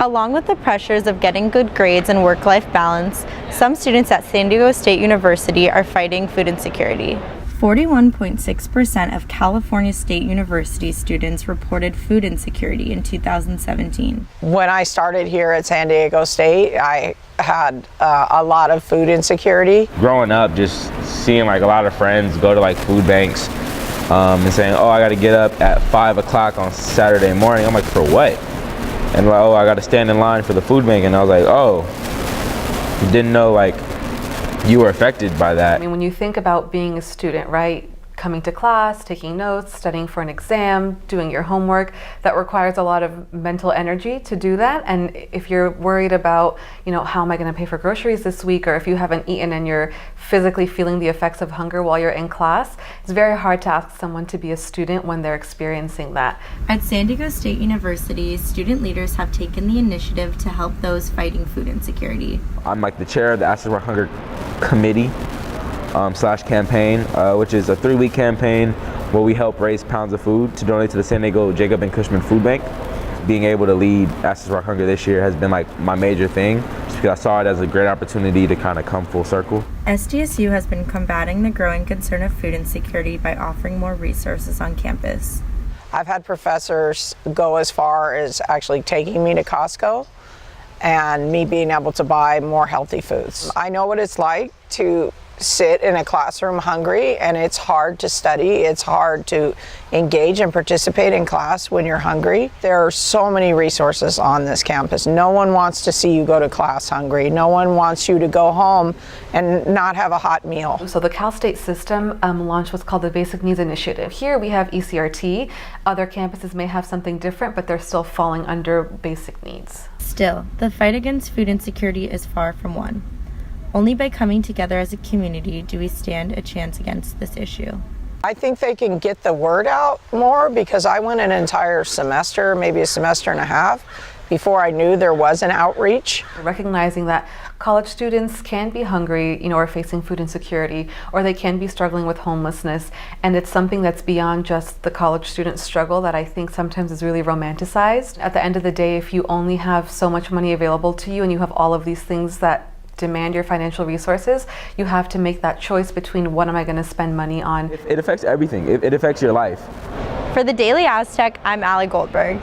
Along with the pressures of getting good grades and work-life balance, some students at San Diego State University are fighting food insecurity. 41.6% of California State University students reported food insecurity in 2017. When I started here at San Diego State, I had a lot of food insecurity. Growing up, just seeing like a lot of friends go to like food banks and saying, oh, I got to get up at 5 o'clock on Saturday morning. I'm like, for what? And like, oh, I got to stand in line for the food bank. And I was like, oh, didn't know like you were affected by that. I mean, when you think about being a student, right? Coming to class, taking notes, studying for an exam, doing your homework, that requires a lot of mental energy to do that. And if you're worried about, how am I going to pay for groceries this week, or if you haven't eaten and you're physically feeling the effects of hunger while you're in class, it's very hard to ask someone to be a student when they're experiencing that. At San Diego State University, student leaders have taken the initiative to help those fighting food insecurity. I'm like the chair of the Aztec Hunger Committee / campaign, which is a 3-week campaign where we help raise pounds of food to donate to the San Diego Jacob and Cushman Food Bank. Being able to lead Aztec Rock Hunger this year has been like my major thing, just because I saw it as a great opportunity to kind of come full circle. SDSU has been combating the growing concern of food insecurity by offering more resources on campus. I've had professors go as far as actually taking me to Costco and me being able to buy more healthy foods. I know what it's like to sit in a classroom hungry, and it's hard to study. It's hard to engage and participate in class when you're hungry. There are so many resources on this campus. No one wants to see you go to class hungry. No one wants you to go home and not have a hot meal. So the Cal State system launched what's called the Basic Needs Initiative. Here we have ECRT. Other campuses may have something different, but they're still falling under basic needs. Still, the fight against food insecurity is far from won. Only by coming together as a community do we stand a chance against this issue. I think they can get the word out more, because I went an entire semester, maybe a semester and a half, before I knew there was an outreach. Recognizing that college students can be hungry, or facing food insecurity, or they can be struggling with homelessness, and it's something that's beyond just the college student struggle that I think sometimes is really romanticized. At the end of the day, if you only have so much money available to you and you have all of these things that demand your financial resources, you have to make that choice between what am I going to spend money on. It affects everything. It affects your life. For the Daily Aztec, I'm Allie Goldberg.